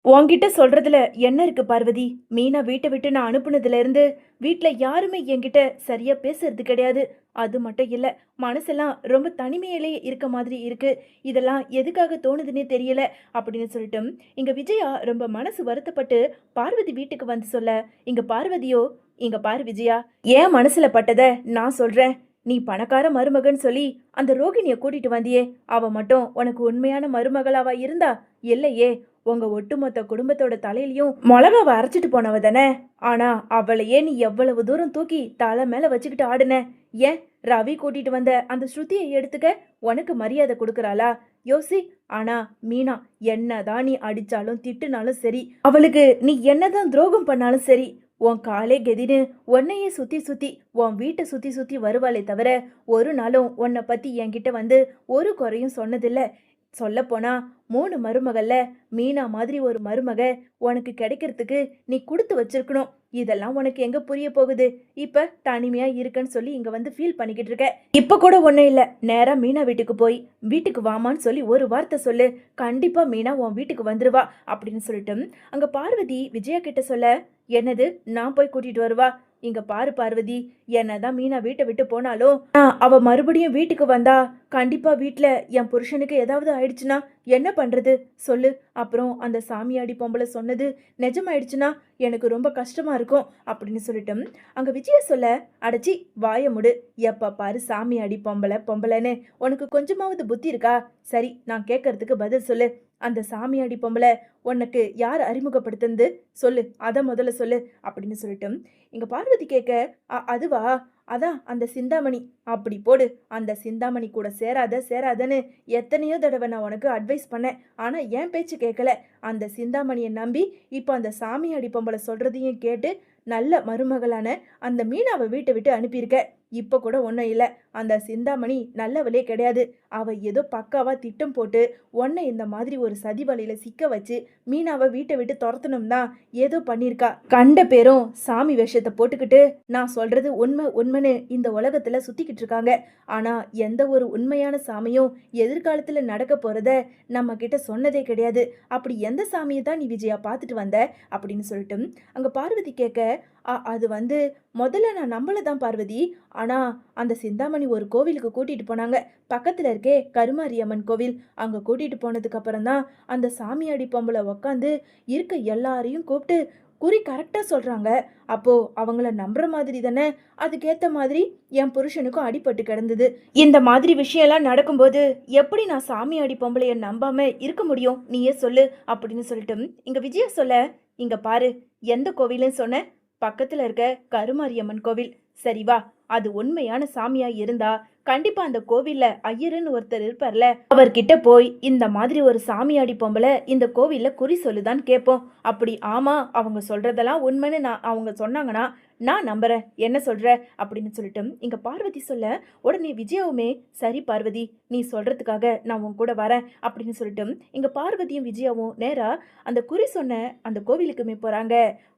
உன்கிட்ட சொல்றதுல என்ன இருக்கு பார்வதி? மீனா வீட்ட விட்டு நான் அனுப்புனதுல இருந்து வீட்ல யாருமே என்கிட்ட சரியா பேசுறது கிடையாது. அது மட்டும் இல்ல, மனசெல்லாம் ரொம்ப தனிமையிலே இருக்க மாதிரி இருக்கு. இதெல்லாம் எதுக்காக தோணுதுன்னே தெரியல அப்படின்னு சொல்லிட்டு இங்க விஜயா ரொம்ப மனசு வருத்தப்பட்டு பார்வதி வீட்டுக்கு வந்து சொல்ல, இங்க பார்வதியோ, இங்க பாரு விஜயா, என் மனசுல பட்டத நான் சொல்றேன். நீ பணக்கார மருமகன் சொல்லி அந்த ரோகிணிய கூட்டிட்டு வந்தியே, அவ மட்டும் உனக்கு உண்மையான மருமகளாவா இருந்தா? இல்லையே. உங்க ஒட்டுமொத்த குடும்பத்தோட தலையிலயும் மிளகாவ அரைச்சிட்டு போனவ தானே. ஆனா அவளையே நீ எவ்வளவு தூரம் தூக்கி தலை மேல வச்சுக்கிட்டு ஆடுன. ஏன் ரவி கூட்டிட்டு வந்த அந்த ஸ்ருதியை எடுத்துக்க உனக்கு மரியாதை கொடுக்கறாளா? யோசி. ஆனா மீனா, என்னதான் நீ அடிச்சாலும் திட்டுனாலும் சரி, அவளுக்கு நீ என்னதான் துரோகம் பண்ணாலும் சரி, உன் காலே கெதின்னு உன்னையே சுத்தி சுத்தி உன் வீட்டை சுத்தி சுத்தி வருவாளே தவிர ஒரு நாளும் உன்னை பத்தி என்கிட்ட வந்து ஒரு குறையும் சொன்னதில்ல. சொல்லப்போனா 3 மருமகள்ல மீனா மாதிரி ஒரு மருமக உனக்கு கிடைக்கிறதுக்கு நீ கொடுத்து வச்சிருக்கணும். இதெல்லாம் உனக்கு எங்க புரிய போகுது? இப்ப தனிமையா இருக்கன்னு சொல்லி இங்க வந்து ஃபீல் பண்ணிக்கிட்டு இருக்க. இப்ப கூட ஒண்ணும் இல்ல, நேரா மீனா வீட்டுக்கு போய் வீட்டுக்கு வாமான்னு சொல்லி ஒரு வார்த்தை சொல்லு. கண்டிப்பா மீனா உன் வீட்டுக்கு வந்துருவா அப்படின்னு சொல்லிட்டு அங்க பார்வதி விஜயா கிட்ட சொல்ல, என்னது நான் போய் கூட்டிட்டு வருவா? இங்க பாரு பார்வதி, என்னதான் மீனா வீட்டை விட்டு போனாலும் அவ மறுபடியும் வீட்டுக்கு வந்தா கண்டிப்பா வீட்ல என் புருஷனுக்கு ஏதாவது ஆயிடுச்சுன்னா என்ன பண்றது சொல்லு. அப்புறம் அந்த சாமியாடி பொம்பளை சொன்னது நிஜமாயிடுச்சுன்னா எனக்கு ரொம்ப கஷ்டமா இருக்கும் அப்படின்னு சொல்லிட்டு அங்க விஜய சொல்ல, அடைச்சி வாய முடு. எப்ப பாரு சாமியாடி பொம்பளை பொம்பளைன்னு உனக்கு கொஞ்சமாவது புத்தி இருக்கா? சரி, நான் கேட்கறதுக்கு பதில் சொல்லு. அந்த சாமியாடி பொம்பளை உனக்கு யார் அறிமுகப்படுத்துனது சொல்லு, அத முதல்ல சொல்லு அப்படின்னு சொல்லிட்டு இங்க பார்வதி கேட்க, அதுவா, அதான் அந்த சிந்தாமணி. அப்படி போடு. அந்த சிந்தாமணி கூட சேராத சேராதன்னு எத்தனையோ தடவை நான் உனக்கு அட்வைஸ் பண்ணேன். ஆனா என் பேச்சு கேட்கல. அந்த சிந்தாமணியை நம்பி இப்போ அந்த சாமியாடி பொம்பளை சொல்றதையும் கேட்டு நல்ல மருமகளான அந்த மீனாவை வீட்டை விட்டு அனுப்பியிருக்க. இப்போ கூட ஒன்றும் இல்லை, அந்த சிந்தாமணி நல்லவளே கிடையாது. அவ ஏதோ பக்காவா திட்டம் போட்டு உன்னை இந்த மாதிரி ஒரு சதி வலையில சிக்க வச்சு மீனாவை வீட்டை விட்டு துரத்தணும் தான் ஏதோ பண்ணியிருக்கா. கண்ட பேரும் சாமி வேஷத்தை போட்டுக்கிட்டு நான் சொல்றது உண்மை உண்மைன்னு இந்த உலகத்துல சுத்திக்கிட்டு இருக்காங்க. ஆனா எந்த ஒரு உண்மையான சாமியும் எதிர்காலத்துல நடக்க போறத நம்ம கிட்ட சொன்னதே கிடையாது. அப்படி எந்த சாமியை தான் நீ விஜயா பார்த்துட்டு வந்த அப்படின்னு சொல்லிட்டு அங்க பார்வதி கேட்க, அது வந்து முதல்ல நான் நம்பல தான் பார்வதி. ஆனா அந்த சிந்தாமணி ஒரு கோவிலுக்கு கூட்டிட்டு போனாங்க. பக்கத்துல இருக்கே கருமாரியம்மன் கோவில். அங்க கூட்டிட்டு போனதுக்கு அப்புறம் தான் அந்த சாமியாடி பொம்பளை உக்காந்து இருக்க எல்லாரையும் கூப்பிட்டு குறி கரெக்டா சொல்றாங்க. அப்போ அவங்கள நம்புற மாதிரி தானே. அதுக்கேத்த மாதிரி என் புருஷனுக்கும் அடிபட்டு கிடந்தது. இந்த மாதிரி விஷயம்லாம் நடக்கும்போது எப்படி நான் சாமியாடி பொம்பளைய நம்பாம இருக்க முடியும்? நீயே சொல்லு அப்படின்னு சொல்லிட்டு இங்க விஜயா சொல்ல, இங்க பாரு, எந்த கோவில்னு சொன்ன? பக்கத்துல இருக்க கருமாரியம்மன் கோவில். சரி வா, அது உண்மையான சாமியா இருந்தா கண்டிப்பா அந்த கோவில்ல ஐயருன்னு ஒருத்தர் இருப்பார்ல, அவர்கிட்ட போய் இந்த மாதிரி ஒரு சாமியாடி பொம்பளை இந்த கோவில்ல குறி சொல்லுதான் கேட்போம். அப்படி ஆமா அவங்க சொல்றதெல்லாம் உண்மைன்னு அவங்க சொன்னாங்கன்னா நான் நம்புறேன். என்ன சொல்ற அப்படின்னு சொல்லிட்டு இங்க பார்வதி சொல்ல, உடனே விஜயாவுமே சரி பார்வதி, நீ சொல்றதுக்காக நான் உன் கூட வரேன் அப்படின்னு சொல்லிட்டு இங்க பார்வதியும் விஜயாவும் நேரா அந்த குறி சொன்ன அந்த கோவிலுக்குமே போறாங்க.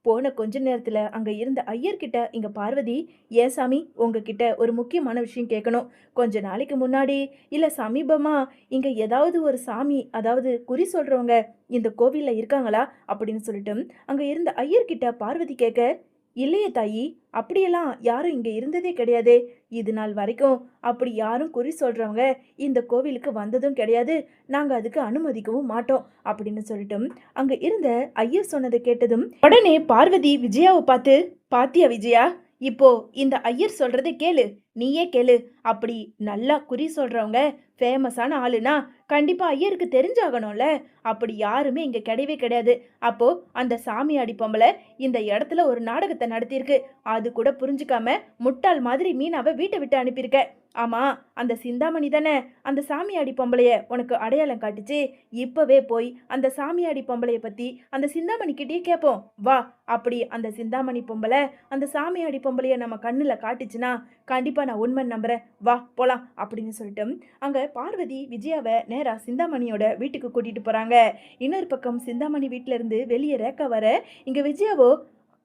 போன கொஞ்ச நேரத்துல அங்க இருந்த ஐயர்கிட்ட இங்க பார்வதி, ஏன் சாமி உங்ககிட்ட ஒரு முக்கியமான விஷயம் கேட்கணும். கொஞ்ச நாளைக்கு முன்னாடி இல்ல சமீபமா இங்க ஏதாவது ஒரு சாமி, அதாவது குறி சொல்றவங்க இந்த கோவில்ல இருக்காங்களா அப்படின்னு சொல்லிட்டு அங்க இருந்த ஐயர்கிட்ட பார்வதி கேட்க, இல்லையே தாயி, அப்படியெல்லாம் யாரும் இங்க இருந்ததே கிடையாதே. இது நாள் வரைக்கும் அப்படி யாரும் குறி சொல்றவங்க இந்த கோவிலுக்கு வந்ததும் கிடையாது. நாங்க அதுக்கு அனுமதிக்கவும் மாட்டோம் அப்படின்னு சொல்லிட்டு அங்க இருந்த ஐயர் சொன்னதை கேட்டதும் உடனே பார்வதி விஜயாவை பார்த்து, பாத்தியா விஜயா, இப்போ இந்த ஐயர் சொல்றதை கேளு, நீயே கேளு. அப்படி நல்லா குறி சொல்றவங்க ஃபேமஸான ஆளுனா கண்டிப்பா ஐயருக்கு தெரிஞ்சாகணும்ல. அப்படி யாருமே இங்க கிடையவே கிடையாது. அப்போ அந்த சாமியாடி பொம்பளை இந்த இடத்துல ஒரு நாடகத்தை நடத்தியிருக்கு. அது கூட புரிஞ்சுக்காம முட்டாள் மாதிரி மீனாவை வீட்டை விட்டு அனுப்பியிருக்க. ஆமா, அந்த சிந்தாமணி தானே அந்த சாமியாடி பொம்பளைய உனக்கு அடையாளம் காட்டுச்சு. இப்பவே போய் அந்த சாமியாடி பொம்பளைய பத்தி அந்த சிந்தாமணி கிட்டே கேட்போம் வா. அப்படி அந்த சிந்தாமணி பொம்பளை அந்த சாமியாடி பொம்பளைய நம்ம கண்ணுல காட்டுச்சுன்னா கண்டிப்பா நான் உண்மை நம்புறேன். வா போலாம் அப்படின்னு சொல்லிட்டு அங்க பார்வதி விஜயாவை நேரா சிந்தாமணியோட வீட்டுக்கு கூட்டிட்டு போறாங்க. இன்னொரு பக்கம் சிந்தாமணி வீட்டுல இருந்து வெளியே ரேக்கா வர, இங்க விஜயாவோ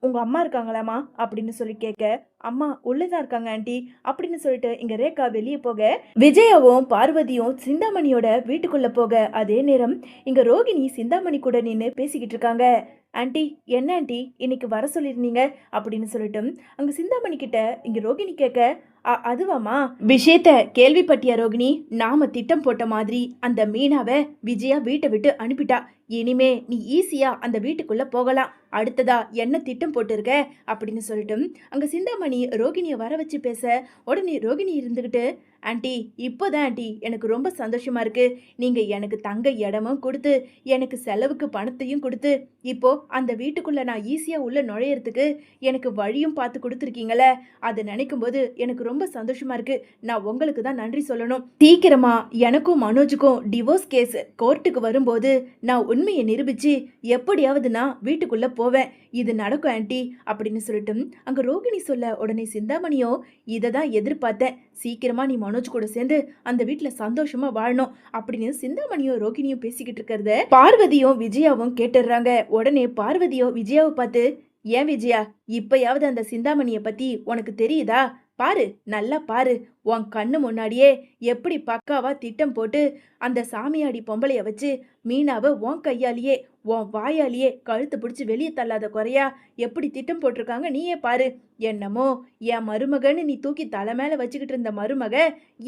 உங்க அம்மா இருக்காங்களாம்மா அப்படின்னு சொல்லி கேட்க, அம்மா உள்ளதான் இருக்காங்க ஆண்டி அப்படின்னு சொல்லிட்டு இங்க ரேகா வெளியே போக, விஜயாவும் பார்வதியும் சிந்தாமணியோட வீட்டுக்குள்ள போக, அதே நேரம் இங்க ரோகிணி சிந்தாமணி கூட நின்று பேசிக்கிட்டு இருக்காங்க. ஆண்டி என்ன ஆண்டி இன்னைக்கு வர சொல்லியிருந்தீங்க அப்படின்னு சொல்லிட்டு அங்க சிந்தாமணி கிட்ட இங்க ரோகிணி கேட்க, அதுவாமா விஷயத்த கேள்விப்பட்டியா ரோகிணி? நாம திட்டம் போட்ட மாதிரி அந்த மீனாவை விஜயா வீட்டை விட்டு அனுப்பிட்டா. இனிமே நீ ஈஸியா அந்த வீட்டுக்குள்ள போகலாம். அடுத்ததா என்ன திட்டம் போட்டிருக்க அப்படின்னு சொல்லிட்டு அங்க சிந்தாமணி ரோகிணிய வர வச்சு பேச, உடனே ரோகிணி இருந்துகிட்டு, ஆண்டி இப்போதான் ஆண்டி எனக்கு ரொம்ப சந்தோஷமா இருக்கு. நீங்க எனக்கு தங்க இடமும் கொடுத்து எனக்கு செலவுக்கு பணத்தையும் கொடுத்து இப்போ அந்த வீட்டுக்குள்ள நான் ஈஸியா உள்ள நுழையறதுக்கு எனக்கு வழியும் பார்த்து கொடுத்துருக்கீங்களே. அதை நினைக்கும் போது எனக்கு ரொம்ப சந்தோஷமா இருக்கு. நான் உங்களுக்கு தான் நன்றி சொல்லணும். சீக்கிரமா எனக்கும் மனோஜுக்கும் டிவோர்ஸ் கேஸ் கோர்ட்டுக்கு வரும்போது நான் உண்மையை நிரூபிச்சு எப்படியாவது நான் வீட்டுக்குள்ள போவேன். இது நடக்கும் ஆண்டி அப்படின்னு சொல்லிட்டு அங்க ரோகிணி சொல்ல, உடனே சிந்தாமணியோ இதை தான் எதிர்பார்த்தேன். சீக்கிரமா நீ மனோஜ் கூட சேர்ந்து அந்த வீட்டுல சந்தோஷமா வாழணும் அப்படின்னு சிந்தாமணியும் ரோகிணியும் பேசிக்கிட்டு இருக்கிறத பார்வதியும் விஜயாவும் கேட்டுடுறாங்க. உடனே பார்வதியோ விஜயாவை பார்த்து, ஏன் விஜயா, இப்பயாவது அந்த சிந்தாமணியை பத்தி உனக்கு தெரியுதா? பாரு, நல்லா பாரு. உன் கண்ணு முன்னாடியே எப்படி பக்காவா திட்டம் போட்டு அந்த சாமியாடி பொம்பளைய வச்சு மீனாவை உன் கையாலேயே உன் வாயாலேயே கழுத்து பிடிச்சி வெளியே தள்ளாத குறையா எப்படி திட்டம் போட்டிருக்காங்க நீயே பாரு. என்னமோ என் மருமகன்னு நீ தூக்கி தலை மேல வச்சுக்கிட்டு இருந்த மருமக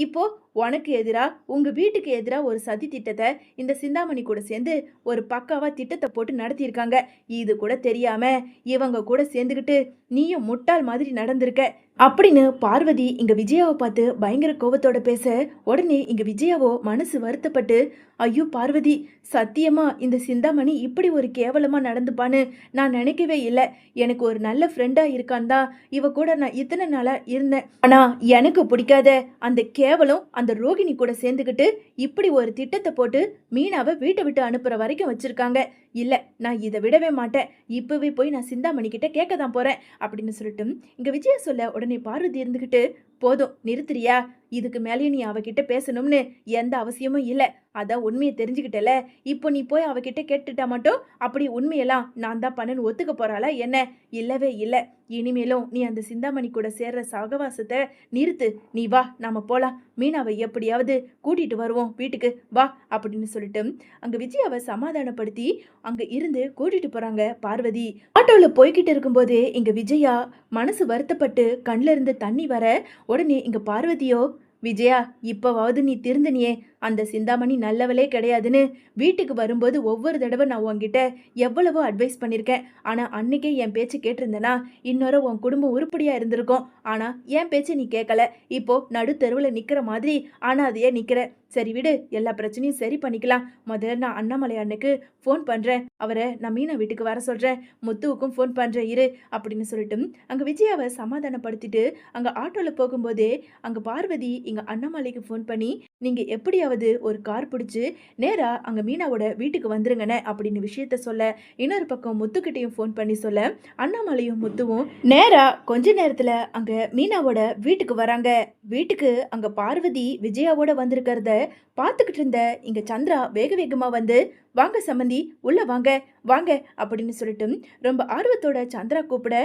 இப்போ உனக்கு எதிரா உங்க வீட்டுக்கு எதிரா ஒரு சதி திட்டத்தை இந்த சிந்தாமணி கூட சேர்ந்து ஒரு பக்காவா திட்டத்தை போட்டு நடத்தியிருக்காங்க. இது கூட தெரியாம இவங்க கூட சேர்ந்துக்கிட்டு நீயும் முட்டாள் மாதிரி நடந்திருக்க அப்படின்னு பார்வதி இங்க விஜயாவை பார்த்து பயங்கர கோபத்தோட பேச, உடனே இங்க விஜயாவோ மனசு வருத்தப்பட்டு, ஐயோ பார்வதி, சத்தியமா இந்த சிந்தாமணி இப்படி ஒரு கேவலமா நடந்துப்பான்னு நான் நினைக்கவே இல்லை. எனக்கு ஒரு நல்ல ஃப்ரெண்டா இருக்கான் தான் இவ கூட நான் இத்தனை நாளா இருந்தேன். ஆனா எனக்கு பிடிக்காத அந்த கேவலம் அந்த ரோகிணி கூட சேர்ந்துக்கிட்டு இப்படி ஒரு திட்டத்தை போட்டு மீனாவை வீட்டை விட்டு அனுப்புற வரைக்கும் வச்சிருக்காங்க. இல்ல, நான் இதை விடவே மாட்டேன். இப்பவே போய் நான் சிந்தாமணி கிட்ட கேட்க தான் போறேன் அப்படின்னு சொல்லிட்டு இங்க விஜயா சொல்ல, உடனே பார்வதி இருந்துகிட்டு, போதும் நிறுத்துறியா? இதுக்கு மேலேயும் நீ அவகிட்ட பேசணும்னு எந்த அவசியமும் இல்லை. அதான் உண்மையை தெரிஞ்சுக்கிட்டல. இப்போ நீ போய் அவகிட்ட கேட்டுட்டா மட்டும் அப்படி உண்மையெல்லாம் நான் தான் பண்ணன்னு ஒத்துக்க போறாளா என்ன? இல்லவே இல்லை. இனிமேலும் நீ அந்த சிந்தாமணி கூட சேர்ற சகவாசத்தை நிறுத்து. நீ வா, நாம போலாம். மீனாவை எப்படியாவது கூட்டிட்டு வருவோம் வீட்டுக்கு, வா அப்படின்னு சொல்லிட்டு அங்க விஜயாவை சமாதானப்படுத்தி அங்க இருந்து கூட்டிட்டு போறாங்க பார்வதி. ஆட்டோல போய்கிட்டு இருக்கும்போதே இங்க விஜயா மனசு வருத்தப்பட்டு கண்ல இருந்து தண்ணி வர, உடனே இங்க பார்வதியோ, விஜயா இப்பவாவது நீ திருந்தனியே. அந்த சிந்தாமணி நல்லவளே கிடையாதுன்னு வீட்டுக்கு வரும்போது ஒவ்வொரு தடவை நான் உன்கிட்ட எவ்வளவோ அட்வைஸ் பண்ணியிருக்கேன். ஆனால் அன்னைக்கே என் பேச்சு கேட்டிருந்தேனா இன்னொரு உன் குடும்பம் உருப்படியாக இருந்திருக்கும். ஆனால் என் பேச்சு நீ கேட்கல. இப்போ நடு தெருவில் நிற்கிற மாதிரி அனாதையே நிற்கிற. சரி விடு, எல்லா பிரச்சனையும் சரி பண்ணிக்கலாம். முதல்ல நான் அண்ணாமலை அண்ணனுக்கு ஃபோன் பண்ணுறேன். அவரை நான் மீனா வீட்டுக்கு வர சொல்கிறேன். முத்துவுக்கும் ஃபோன் பண்ணுறேன் இரு அப்படின்னு சொல்லிட்டு அங்கே விஜயாவை சமாதானப்படுத்திட்டு அங்கே ஆட்டோவில் போகும்போதே அங்கே பார்வதி இங்கே அண்ணாமலைக்கு ஃபோன் பண்ணி, நீங்கள் எப்படியாவது ஒரு கார் பிடிச்சி நேராக அங்கே மீனாவோட வீட்டுக்கு வந்துருங்கண்ணே அப்படின்னு விஷயத்த சொல்ல, இன்னொரு பக்கம் முத்துக்கிட்டையும் ஃபோன் பண்ணி சொல்ல, அண்ணாமலையும் முத்துவும் நேராக கொஞ்ச நேரத்தில் அங்கே மீனாவோட வீட்டுக்கு வராங்க. வீட்டுக்கு அங்கே பார்வதி விஜயாவோட வந்திருக்கிறத பார்த்துக்கிட்டு இருந்த இங்கே சந்திரா வேக வேகமாக வந்து, வாங்க சம்மந்தி, உள்ள வாங்க வாங்க அப்படின்னு சொல்லிட்டு ரொம்ப ஆர்வத்தோட சந்திரா கூப்பிட,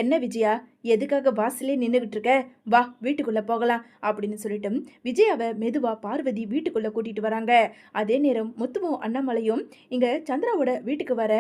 என்ன விஜயா, எதுக்காக வாசலே நின்றுகிட்டு இருக்க? வா வீட்டுக்குள்ளே போகலாம் அப்படின்னு சொல்லிட்டு விஜயாவை மெதுவாக பார்வதி வீட்டுக்குள்ளே கூட்டிகிட்டு வராங்க. அதே நேரம் முத்துவும் அண்ணாமலையும் இங்கே சந்திராவோட வீட்டுக்கு வர,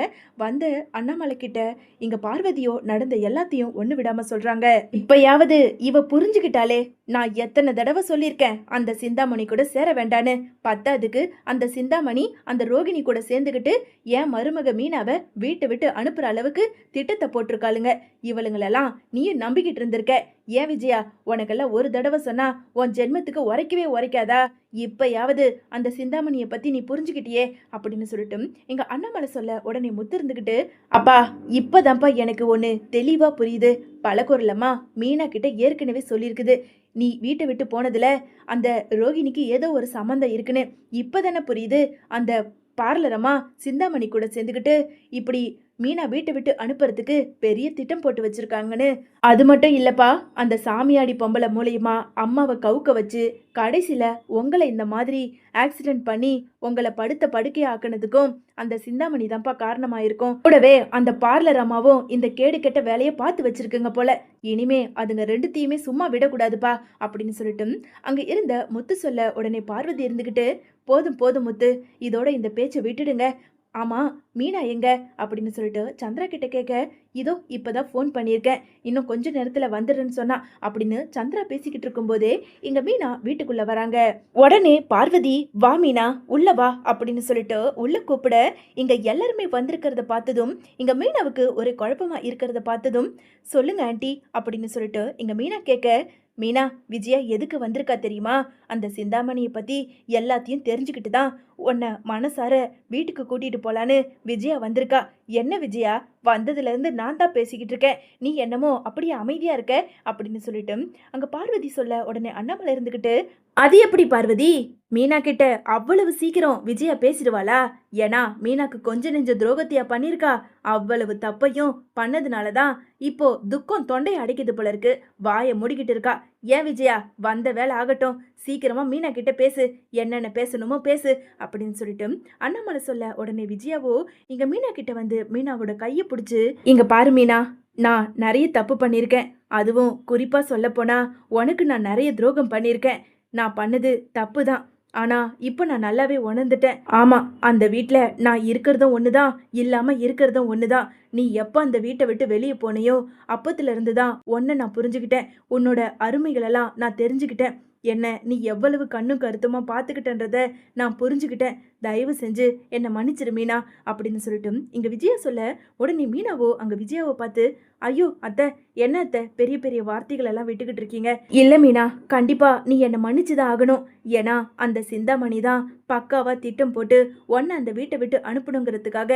வந்த அண்ணாமலை கிட்ட இங்கே பார்வதியோ நடந்த எல்லாத்தையும் ஒன்று விடாமல் சொல்கிறாங்க. இப்பயாவது இவ புரிஞ்சுக்கிட்டாலே. நான் எத்தனை தடவை சொல்லியிருக்கேன் அந்த சிந்தாமணி கூட சேர வேண்டான்னு. பத்தாதுக்கு அந்த சிந்தாமணி அந்த ரோகிணி கூட சேர்ந்துக்கிட்டு என் மருமக மீனாவை வீட்டை விட்டு அனுப்புகிற அளவுக்கு திட்டத்தை போட்டிருக்காளுங்க. இவளுங்களெல்லாம் நீயும் நம்பிக்கிட்டு இருந்திருக்க. ஏன் விஜயா, உனக்கெல்லாம் ஒரு தடவை சொன்னா உன் ஜென்மத்துக்கு உரைக்கவே உரைக்காதா? இப்பயாவது அந்த சிந்தாமணியை பத்தி நீ புரிஞ்சுக்கிட்டியே அப்படின்னு சொல்லிட்டு எங்க அண்ணாமலை சொல்ல, உடனே முத்து இருந்துக்கிட்டு, அப்பா இப்பதான்ப்பா எனக்கு ஒன்று தெளிவா புரியுது. பழக்குறலம்மா மீனா கிட்ட ஏற்கனவே சொல்லியிருக்குது, நீ வீட்டை விட்டு போனதுல அந்த ரோகிணிக்கு ஏதோ ஒரு சம்மந்தம் இருக்குன்னு. இப்பதானே புரியுது. அந்த பார்லரம்மா சிந்தாமணி கூட சேர்ந்துக்கிட்டு இப்படி மீனா வீட்டை விட்டு அனுப்புறதுக்கு பெரிய திட்டம் போட்டு வச்சிருக்காங்கன்னு. அது மட்டும் இல்லப்பா, அந்த சாமியாடி பொம்பளை மூலியமா அம்மாவை கவுக்க வச்சு கடைசியில உங்களை இந்த மாதிரி ஆக்சிடென்ட் பண்ணி உங்களை படுத்த படுக்கை ஆக்குனதுக்கும் அந்த சிந்தாமணி தான்ப்பா காரணமா இருக்கும். கூடவே அந்த பார்லர் அம்மாவும் இந்த கேடு கெட்ட வேலையை பார்த்து வச்சிருக்குங்க போல. இனிமே அதுங்க ரெண்டுத்தையுமே சும்மா விடக்கூடாதுப்பா அப்படின்னு சொல்லிட்டு அங்க இருந்த முத்து சொல்ல உடனே பார்வதி இருந்துகிட்டு, போதும் போதும் முத்து, இதோட இந்த பேச்சை விட்டுடுங்க. ஆமா, மீனா எங்க அப்படின்னு சொல்லிட்டு சந்திரா கிட்ட கேட்க, இதோ இப்பதான் ஃபோன் பண்ணியிருக்கேன், இன்னும் கொஞ்ச நேரத்துல வந்துடுன்னு சொன்னா அப்படின்னு சந்திரா பேசிக்கிட்டு இருக்கும்போதே இங்க மீனா வீட்டுக்குள்ள வராங்க. உடனே பார்வதி, வா மீனா உள்ள வா அப்படின்னு சொல்லிட்டு உள்ள கூப்பிட, இங்க எல்லாருமே வந்திருக்கிறத பார்த்ததும் இங்க மீனாவுக்கு ஒரு குழப்பமா இருக்கிறத பார்த்ததும், சொல்லுங்க ஆண்டி அப்படின்னு சொல்லிட்டு இங்க மீனா கேட்க, மீனா, விஜயா எதுக்கு வந்திருக்கா தெரியுமா? அந்த சிந்தாமணியை பத்தி எல்லாத்தையும் தெரிஞ்சுக்கிட்டு தான் உன்னை மனசார வீட்டுக்கு கூட்டிட்டு போலான்னு விஜயா வந்திருக்கா. என்ன விஜயா, வந்ததுல இருந்து நான் தான் பேசிக்கிட்டு இருக்கேன், நீ என்னமோ அப்படியே அமைதியா இருக்க அப்படின்னு சொல்லிட்டு அங்க பார்வதி சொல்ல உடனே அண்ணாமலை இருந்துகிட்டு, அது எப்படி பார்வதி, மீனா கிட்ட அவ்வளவு சீக்கிரம் விஜயா பேசிடுவாளா? ஏன்னா மீனாக்கு கொஞ்ச நெஞ்ச துரோகத்தையா பண்ணிருக்கா? அவ்வளவு தப்பையும் பண்ணதுனாலதான் இப்போ துக்கம் தொண்டை அடைக்குது போல இருக்கு, வாயை மூடிக்கிட்டு இருக்கா. ஏன் விஜயா, வந்த வேலை ஆகட்டும், சீக்கிரமா மீனா கிட்ட பேசு, என்னென்ன பேசணுமோ பேசு அப்படின்னு சொல்லிட்டு அண்ணாமலை சொல்ல உடனே விஜயாவோ இங்க மீனா கிட்ட வந்து மீனாவோட கையை பிடிச்சு, இங்க பாரு மீனா, நான் நிறைய தப்பு பண்ணியிருக்கேன், அதுவும் குறிப்பா சொல்ல போனா உனக்கு நான் நிறைய துரோகம் பண்ணியிருக்கேன். நான் பண்ணது தப்பு தான், ஆனா இப்போ நான் நல்லாவே உணர்ந்துட்டேன். ஆமா, அந்த வீட்டில் நான் இருக்கிறதும் ஒண்ணுதான், இல்லாம இருக்கிறதும் ஒண்ணுதான். நீ எப்போ அந்த வீட்டை விட்டு வெளியே போனையோ அப்பத்துல இருந்து தான் உன்னை நான் புரிஞ்சுக்கிட்டேன், உன்னோட அருமைகளெல்லாம் நான் தெரிஞ்சுக்கிட்டேன், என்ன நீ எவ்வளவு கண்ணும் கருத்துமா பார்த்துக்கிட்டன்றத நான் புரிஞ்சுக்கிட்டேன். தயவு செஞ்சு என்னை மன்னிச்சிரு மீனா அப்படின்னு சொல்லிட்டு இங்க விஜயா சொல்ல உடனே மீனாவோ அங்க விஜயாவை பார்த்து, ஐயோ அத்தை, என்ன அத்தை பெரிய பெரிய வார்த்தைகள் எல்லாம் விட்டுக்கிட்டு இருக்கீங்க? இல்ல மீனா, கண்டிப்பா நீ என்னை மன்னிச்சுதான் ஆகணும். ஏன்னா அந்த சிந்தாமணி தான் பக்காவா திட்டம் போட்டு உன்னை அந்த வீட்டை விட்டு அனுப்பணுங்கிறதுக்காக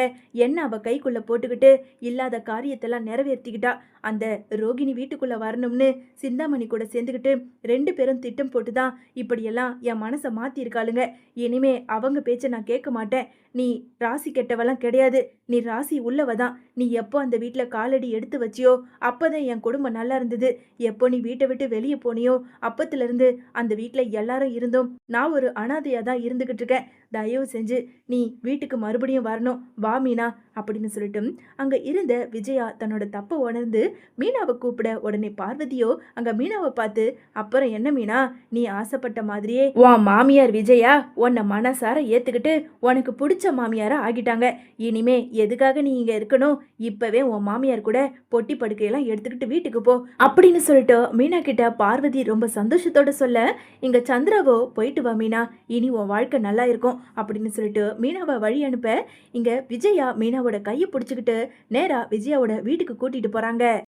என்ன அவ கைக்குள்ள போட்டுக்கிட்டு இல்லாத காரியத்தெல்லாம் நிறைவேற்றிக்கிட்டா. அந்த ரோகிணி வீட்டுக்குள்ள வரணும்னு சிந்தாமணி கூட சேர்ந்துக்கிட்டு 2 பேரும் திட்டம் போட்டு தான் இப்படியெல்லாம் என் மனசை மாத்தி இருக்காளுங்க. இனிமே அவங்க பேச்சை நான் கேட்க மாட்டேன். நீ ராசி கெட்டவெல்லாம் கிடையாது, நீ ராசி உள்ளவதான். நீ எப்போ அந்த வீட்டில் காலடி எடுத்து வச்சியோ அப்போதான் என் குடும்பம் நல்லா இருந்தது. எப்போ நீ வீட்டை விட்டு வெளியே போனியோ அப்பத்துல இருந்து அந்த வீட்டில் எல்லாரும் இருந்தோம், நான் ஒரு அனாதையாக தான் இருந்துக்கிட்டு இருக்கேன். தயவு செஞ்சு நீ வீட்டுக்கு மறுபடியும் வரணும், வா மீனா அப்படின்னு சொல்லிட்டு அங்க இருந்த விஜயா தன்னோட தப்பை உணர்ந்து மீனாவை கூப்பிட உடனே பார்வதியோ அங்க மீனாவை பார்த்து, அப்புறம் என்ன மீனா, நீ ஆசைப்பட்ட மாதிரியே உன் மாமியார் விஜயா உன்னை மனசார ஏத்துக்கிட்டு உனக்கு பிடிச்ச மாமியாரா ஆகிட்டாங்க. இனிமே எதுக்காக நீ இங்க இருக்கணும், இப்பவே உன் மாமியார் கூட பொட்டி படுக்கையெல்லாம் எடுத்துக்கிட்டு வீட்டுக்கு போ அப்படின்னு சொல்லிட்டு மீனா கிட்ட பார்வதி ரொம்ப சந்தோஷத்தோட சொல்ல, இங்க சந்திராவோ போயிட்டு வா மீனா, இனி உன் வாழ்க்கை நல்லா இருக்கும் அப்படின்னு சொல்லிட்டு மீனாவை வழி அனுப்ப இங்க விஜயா மீனாவோட கையை பிடிச்சுக்கிட்டு நேரா விஜயாவோட வீட்டுக்கு கூட்டிட்டு போறாங்க.